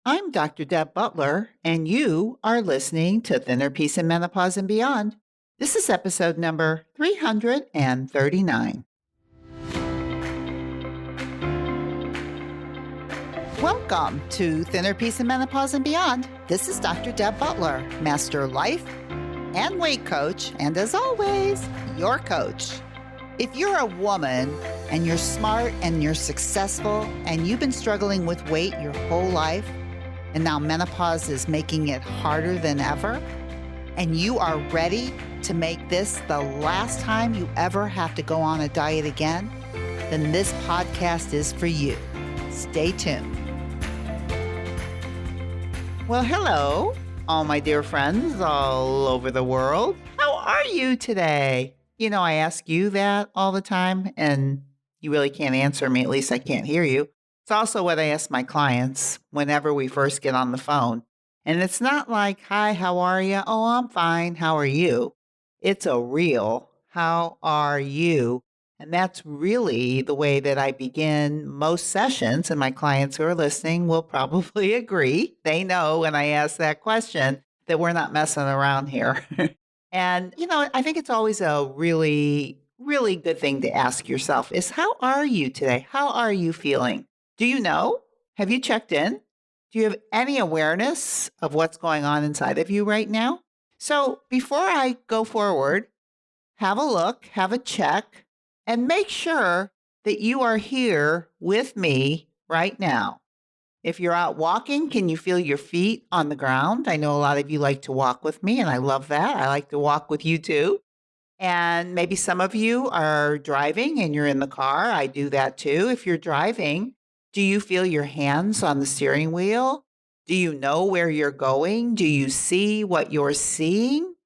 I'm Dr. Deb Butler, and you are listening to Thinner Peace and Menopause and Beyond. This is episode number 339. Welcome to Thinner Peace and Menopause and Beyond. This is Dr. Deb Butler, Master Life and Weight Coach, and as always, your coach. If you're a woman and you're smart and you're successful and you've been struggling with weight your whole life, and now menopause is making it harder than ever, and you are ready to make this the last time you ever have to go on a diet again, then this podcast is for you. Stay tuned. Well, hello, all my dear friends all over the world. How are you today? You know, I ask you that all the time, and you really can't answer me. At least I can't hear you. It's also what I ask my clients whenever we first get on the phone. And it's not like, hi, how are you? Oh, I'm fine. How are you? It's a real, how are you? And that's really the way that I begin most sessions. And my clients who are listening will probably agree. They know when I ask that question that we're not messing around here. And, you know, I think it's always a really, really good thing to ask yourself is, how are you today? How are you feeling? Do you know? Have you checked in? Do you have any awareness of what's going on inside of you right now? So before I go forward, have a look, have a check, and make sure that you are here with me right now. If you're out walking, can you feel your feet on the ground? I know a lot of you like to walk with me, and I love that. I like to walk with you too. And maybe some of you are driving and you're in the car. I do that too. If you're driving, do you feel your hands on the steering wheel? Do you know where you're going? Do you see what you're seeing?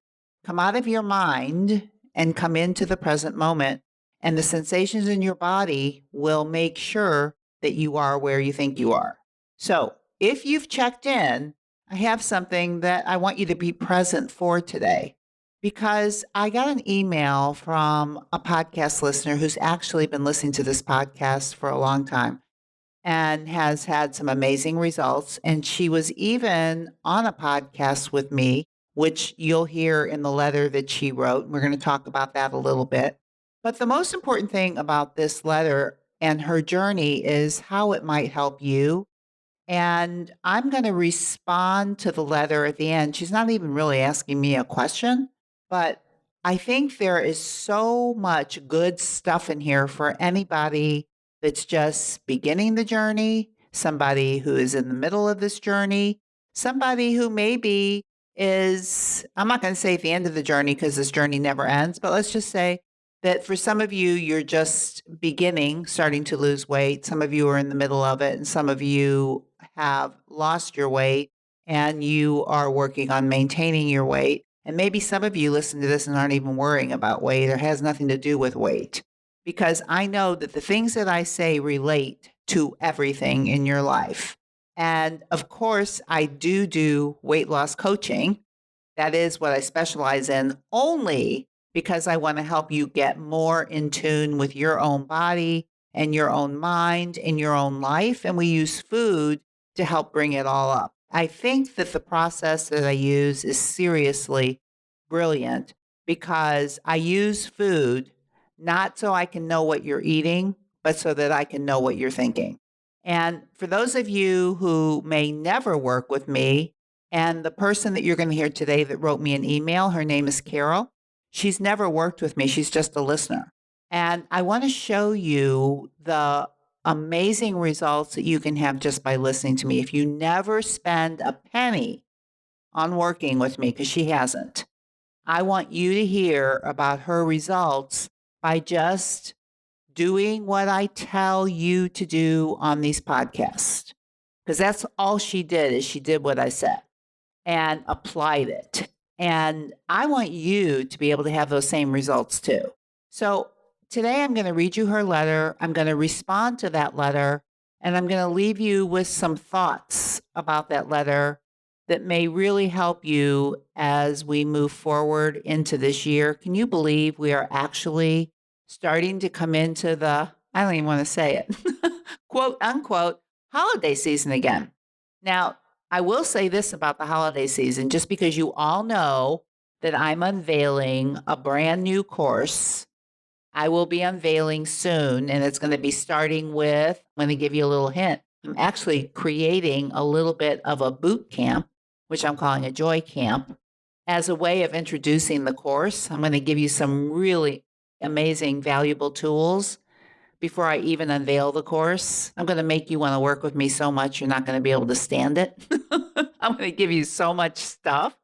Come out of your mind and come into the present moment. And the sensations in your body will make sure that you are where you think you are. So if you've checked in, I have something that I want you to be present for today, because I got an email from a podcast listener who's actually been listening to this podcast for a long time and has had some amazing results. And she was even on a podcast with me, which you'll hear in the letter that she wrote. We're going to talk about that a little bit. But the most important thing about this letter and her journey is how it might help you. And I'm going to respond to the letter at the end. She's not even really asking me a question, but I think there is so much good stuff in here for anybody that's just beginning the journey, somebody who is in the middle of this journey, somebody who maybe is, I'm not going to say at the end of the journey because this journey never ends, but let's just say that for some of you, you're just beginning, starting to lose weight. Some of you are in the middle of it, and some of you have lost your weight and you are working on maintaining your weight. And maybe some of you listen to this and aren't even worrying about weight or has nothing to do with weight. Because I know that the things that I say relate to everything in your life. And of course, I do weight loss coaching. That is what I specialize in, only because I want to help you get more in tune with your own body and your own mind and your own life. And we use food to help bring it all up. I think that the process that I use is seriously brilliant, because I use food not so I can know what you're eating, but so that I can know what you're thinking. And for those of you who may never work with me, and the person that you're going to hear today that wrote me an email, her name is Carol. She's never worked with me. She's just a listener. And I want to show you the amazing results that you can have just by listening to me. If you never spend a penny on working with me, because she hasn't, I want you to hear about her results by just doing what I tell you to do on these podcasts. Because that's all she did, is she did what I said and applied it. And I want you to be able to have those same results too. So today I'm going to read you her letter. I'm going to respond to that letter, and I'm going to leave you with some thoughts about that letter that may really help you as we move forward into this year. Can you believe we are actually starting to come into the, I don't even want to say it, quote unquote, holiday season again? Now, I will say this about the holiday season, just because you all know that I'm unveiling a brand new course. I will be unveiling soon, and it's going to be starting with, I'm going to give you a little hint. I'm actually creating a little bit of a boot camp, which I'm calling a joy camp, as a way of introducing the course. I'm going to give you some really amazing, valuable tools before I even unveil the course. I'm going to make you want to work with me so much you're not going to be able to stand it. I'm going to give you so much stuff.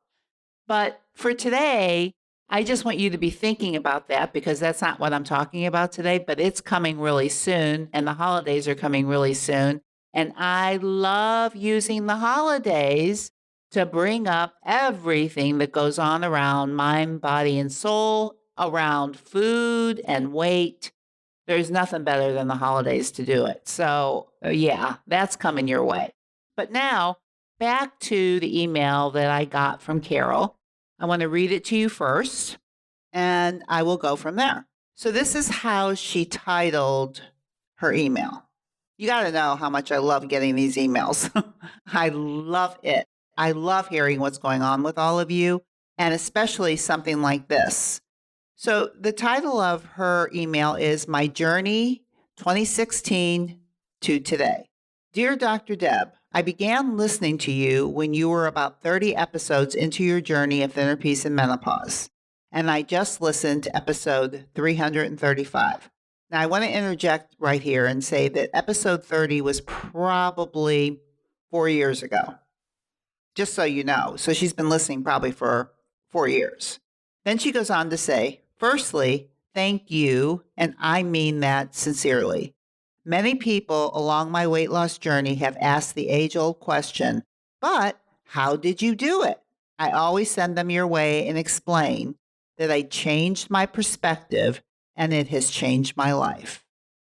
But for today, I just want you to be thinking about that, because that's not what I'm talking about today, but it's coming really soon, and the holidays are coming really soon. And I love using the holidays to bring up everything that goes on around mind, body, and soul, around food and weight. There's nothing better than the holidays to do it. So, yeah, that's coming your way. But now, back to the email that I got from Carol. I want to read it to you first, and I will go from there. So this is how she titled her email. You got to know how much I love getting these emails. I love it. I love hearing what's going on with all of you, and especially something like this. So the title of her email is My Journey 2016 to Today. Dear Dr. Deb, I began listening to you when you were about 30 episodes into your journey of inner peace and menopause, and I just listened to episode 335. Now, I want to interject right here and say that episode 30 was probably 4 years ago, just so you know. So she's been listening probably for 4 years. Then she goes on to say, firstly, thank you, and I mean that sincerely. Many people along my weight loss journey have asked the age-old question, but how did you do it? I always send them your way and explain that I changed my perspective and it has changed my life.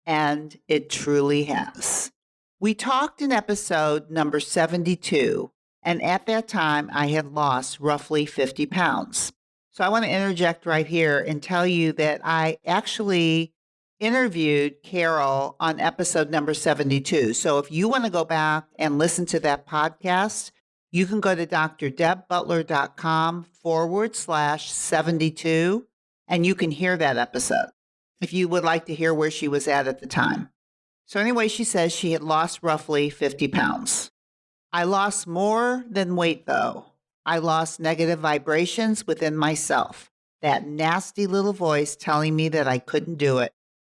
And it truly has. We talked in episode number 72, and at that time I had lost roughly 50 pounds. So I want to interject right here and tell you that I actually interviewed Carol on episode number 72. So if you want to go back and listen to that podcast, you can go to drdebbutler.com/72, and you can hear that episode if you would like to hear where she was at the time. So anyway, she says she had lost roughly 50 pounds. I lost more than weight, though. I lost negative vibrations within myself. That nasty little voice telling me that I couldn't do it.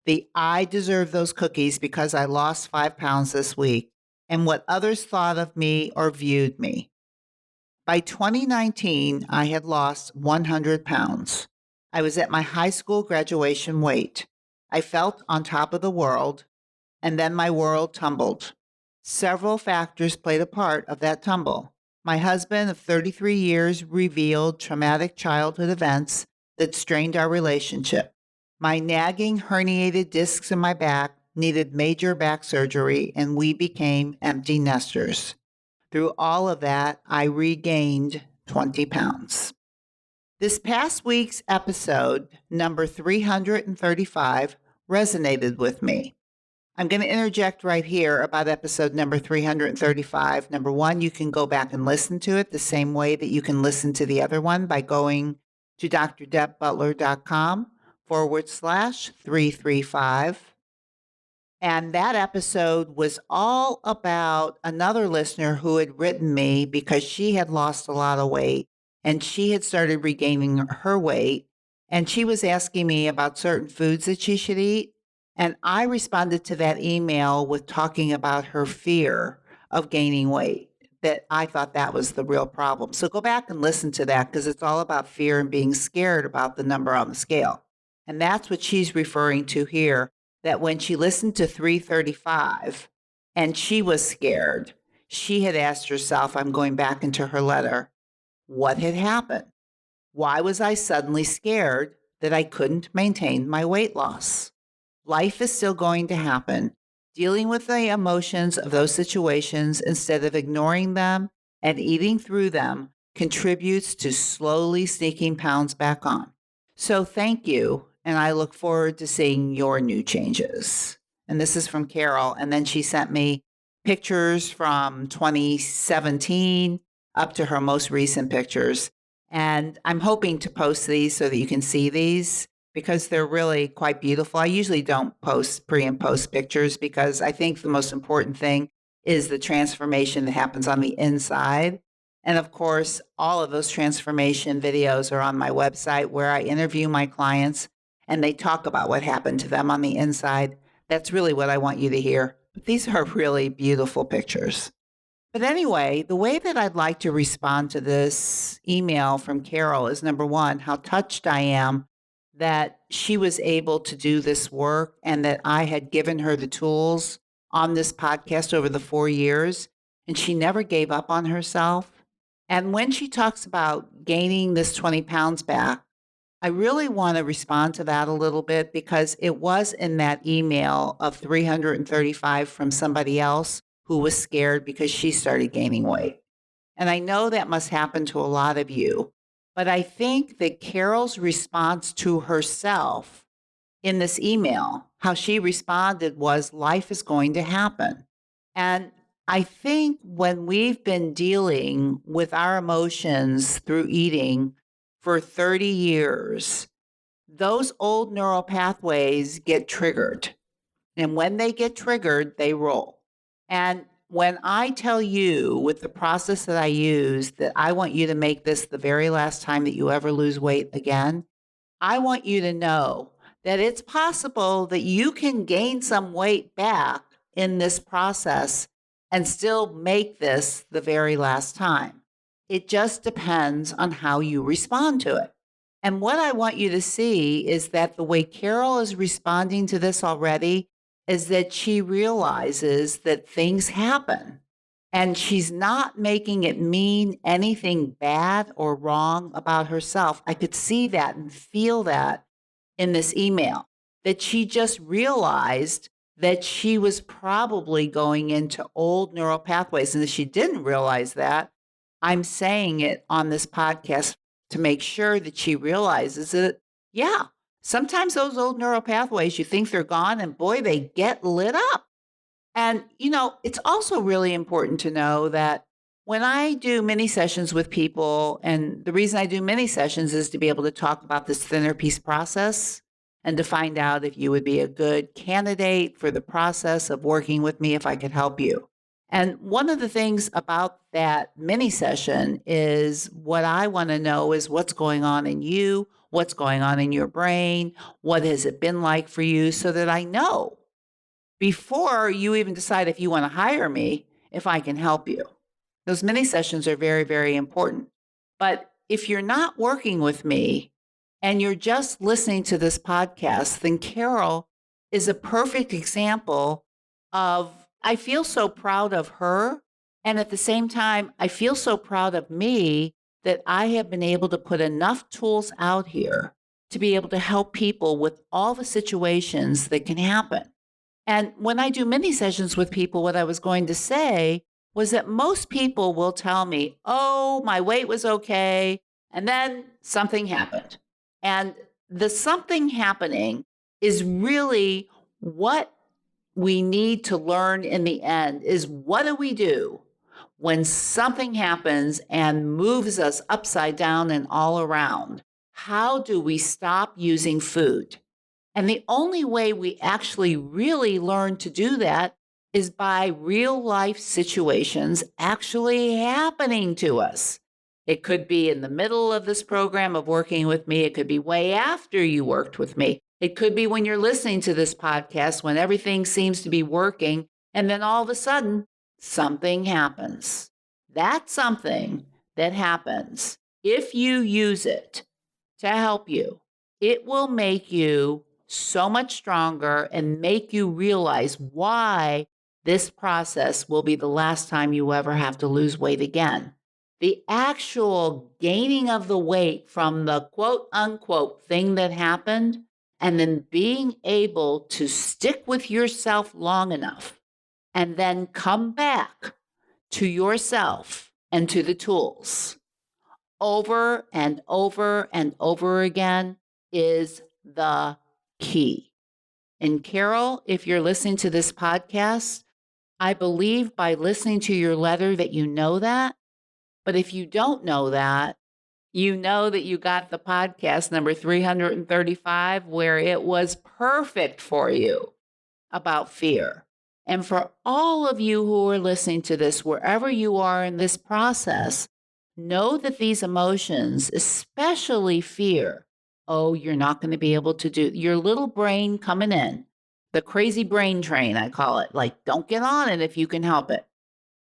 The I deserve those cookies because I lost 5 pounds this week, and what others thought of me or viewed me. By 2019, I had lost 100 pounds. I was at my high school graduation weight. I felt on top of the world, and then my world tumbled. Several factors played a part of that tumble. My husband of 33 years revealed traumatic childhood events that strained our relationship. My nagging herniated discs in my back needed major back surgery, and we became empty nesters. Through all of that, I regained 20 pounds. This past week's episode, number 335, resonated with me. I'm going to interject right here about episode number 335. Number one, you can go back and listen to it the same way that you can listen to the other one by going to drdebbutler.com/335. And that episode was all about another listener who had written me because she had lost a lot of weight and she had started regaining her weight. And she was asking me about certain foods that she should eat. And I responded to that email with talking about her fear of gaining weight, that I thought that was the real problem. So go back and listen to that because it's all about fear and being scared about the number on the scale. And that's what she's referring to here, that when she listened to 335 and she was scared, she had asked herself, I'm going back into her letter, what had happened? Why was I suddenly scared that I couldn't maintain my weight loss? Life is still going to happen. Dealing with the emotions of those situations instead of ignoring them and eating through them contributes to slowly sneaking pounds back on. So thank you, and I look forward to seeing your new changes. And this is from Carol. And then she sent me pictures from 2017 up to her most recent pictures. And I'm hoping to post these so that you can see these because they're really quite beautiful. I usually don't post pre and post pictures because I think the most important thing is the transformation that happens on the inside. And of course, all of those transformation videos are on my website where I interview my clients and they talk about what happened to them on the inside. That's really what I want you to hear. But these are really beautiful pictures. But anyway, the way that I'd like to respond to this email from Carol is number one, how touched I am that she was able to do this work and that I had given her the tools on this podcast over the 4 years, and she never gave up on herself. And when she talks about gaining this 20 pounds back, I really want to respond to that a little bit because it was in that email of 335 from somebody else who was scared because she started gaining weight. And I know that must happen to a lot of you. But I think that Carol's response to herself in this email, how she responded was life is going to happen. And I think when we've been dealing with our emotions through eating for 30 years, those old neural pathways get triggered. And when they get triggered, they roll. And when I tell you with the process that I use that I want you to make this the very last time that you ever lose weight again, I want you to know that it's possible that you can gain some weight back in this process and still make this the very last time. It just depends on how you respond to it. And what I want you to see is that the way Carol is responding to this already is that she realizes that things happen and she's not making it mean anything bad or wrong about herself. I could see that and feel that in this email, that she just realized that she was probably going into old neural pathways. And if she didn't realize that, I'm saying it on this podcast to make sure that she realizes that, yeah, sometimes those old neural pathways, you think they're gone, and boy, they get lit up. And, it's also really important to know that when I do mini sessions with people, and the reason I do mini sessions is to be able to talk about this thinner piece process and to find out if you would be a good candidate for the process of working with me if I could help you. And one of the things about that mini session is what I want to know is what's going on in you, what's going on in your brain, what has it been like for you, so that I know before you even decide if you want to hire me, if I can help you. Those mini sessions are very, very important. But if you're not working with me and you're just listening to this podcast, then Carol is a perfect example of I feel so proud of her. And at the same time, I feel so proud of me that I have been able to put enough tools out here to be able to help people with all the situations that can happen. And when I do mini sessions with people, what I was going to say was that most people will tell me, oh, my weight was okay. And then something happened. And the something happening is really what we need to learn in the end is what do we do when something happens and moves us upside down and all around? How do we stop using food? And the only way we actually really learn to do that is by real life situations actually happening to us. It could be in the middle of this program of working with me. It could be way after you worked with me. It could be when you're listening to this podcast, when everything seems to be working, and then all of a sudden, something happens. That's something that happens. If you use it to help you, it will make you so much stronger and make you realize why this process will be the last time you ever have to lose weight again. The actual gaining of the weight from the quote unquote thing that happened, and then being able to stick with yourself long enough and then come back to yourself and to the tools over and over and over again is the key. And Carol, if you're listening to this podcast, I believe by listening to your letter that you know that. But if you don't know that, you know that you got the podcast number 335, where it was perfect for you about fear. And for all of you who are listening to this, wherever you are in this process, know that these emotions, especially fear, oh, you're not going to be able to do your little brain coming in, the crazy brain train, I call it, like, don't get on it if you can help it,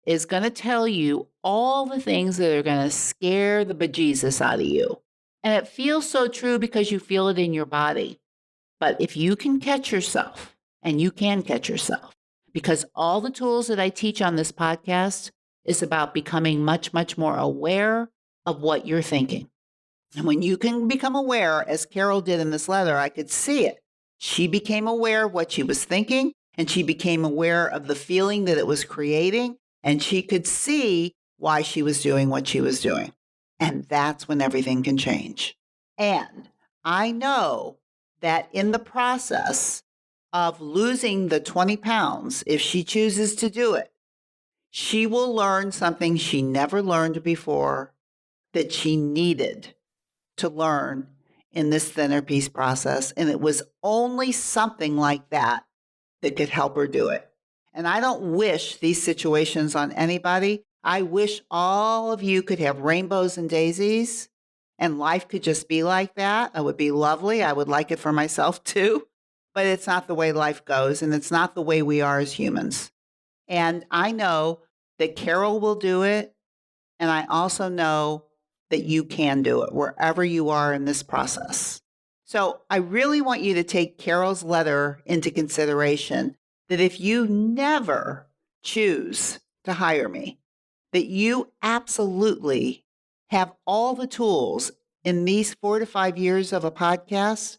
is going to tell you all the things that are going to scare the bejesus out of you. And it feels so true because you feel it in your body. But if you can catch yourself, and you can catch yourself, because all the tools that I teach on this podcast is about becoming much, much more aware of what you're thinking. And when you can become aware, as Carol did in this letter, I could see it. She became aware of what she was thinking, and she became aware of the feeling that it was creating, and she could see why she was doing what she was doing. And that's when everything can change. And I know that in the process of losing the 20 pounds, if she chooses to do it, she will learn something she never learned before that she needed to learn in this thinner peace process. And it was only something like that that could help her do it. And I don't wish these situations on anybody. I wish all of you could have rainbows and daisies and life could just be like that. It would be lovely. I would like it for myself too. But it's not the way life goes, and it's not the way we are as humans. And I know that Carol will do it. And I also know that you can do it wherever you are in this process. So I really want you to take Carol's letter into consideration, that if you never choose to hire me, that you absolutely have all the tools in these 4 to 5 years of a podcast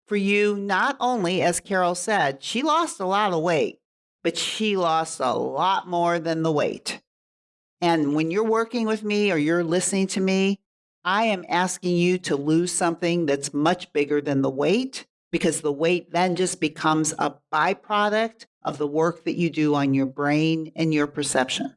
for you, not only, as Carol said, she lost a lot of weight, but she lost a lot more than the weight. And when you're working with me or you're listening to me, I am asking you to lose something that's much bigger than the weight, because the weight then just becomes a byproduct of the work that you do on your brain and your perception.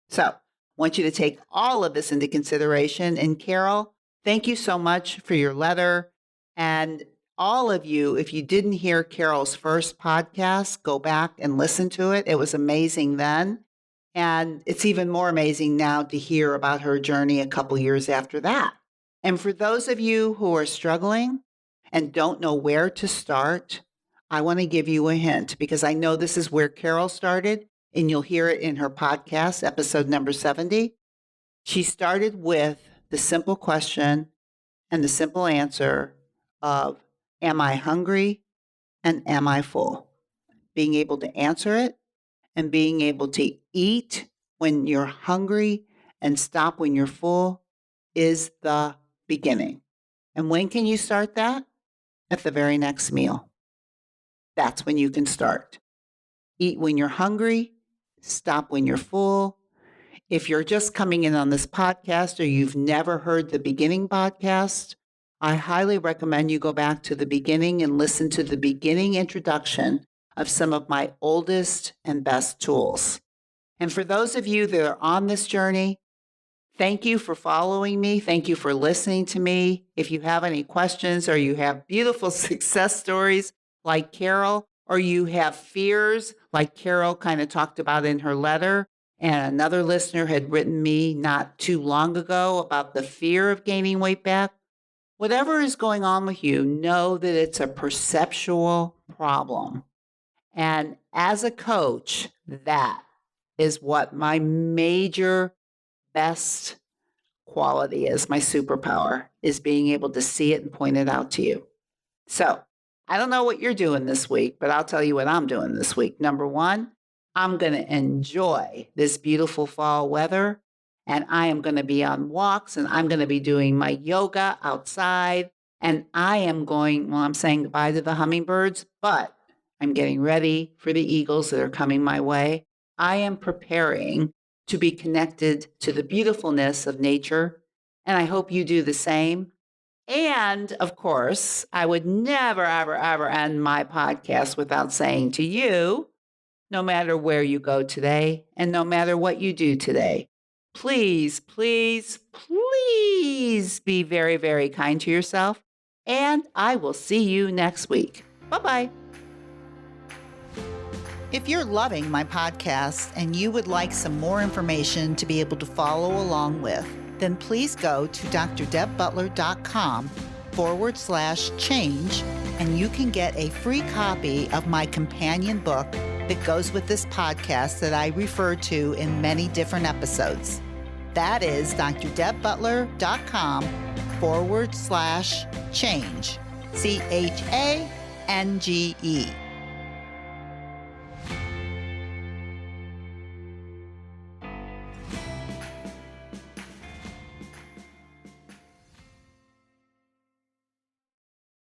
So I want you to take all of this into consideration. And Carol, thank you so much for your letter. And all of you, if you didn't hear Carol's first podcast, go back and listen to it. It was amazing then. And it's even more amazing now to hear about her journey a couple years after that. And for those of you who are struggling and don't know where to start, I want to give you a hint, because I know this is where Carol started, and you'll hear it in her podcast, episode number 70. She started with the simple question and the simple answer of, am I hungry and am I full? Being able to answer it and being able to eat when you're hungry and stop when you're full is the beginning. And when can you start that? At the very next meal. That's when you can start. Eat when you're hungry, stop when you're full. If you're just coming in on this podcast or you've never heard the beginning podcast, I highly recommend you go back to the beginning and listen to the beginning introduction of some of my oldest and best tools. And for those of you that are on this journey, thank you for following me. Thank you for listening to me. If you have any questions or you have beautiful success stories like Carol, or you have fears like Carol kind of talked about in her letter, and another listener had written me not too long ago about the fear of gaining weight back, whatever is going on with you, know that it's a perceptual problem. And as a coach, that is what my major best quality is, my superpower, is being able to see it and point it out to you. So I don't know what you're doing this week, but I'll tell you what I'm doing this week. Number one, I'm going to enjoy this beautiful fall weather, and I am going to be on walks, and I'm going to be doing my yoga outside, and I am going, well, I'm saying goodbye to the hummingbirds, but I'm getting ready for the eagles that are coming my way. I am preparing to be connected to the beautifulness of nature, and I hope you do the same. And of course, I would never, ever, ever end my podcast without saying to you, no matter where you go today and no matter what you do today. Please, please, please be very, very kind to yourself. And I will see you next week. Bye-bye. If you're loving my podcast and you would like some more information to be able to follow along with, then please go to drdebbutler.com/change and you can get a free copy of my companion book that goes with this podcast that I refer to in many different episodes. That is drdebbutler.com/change. CHANGE.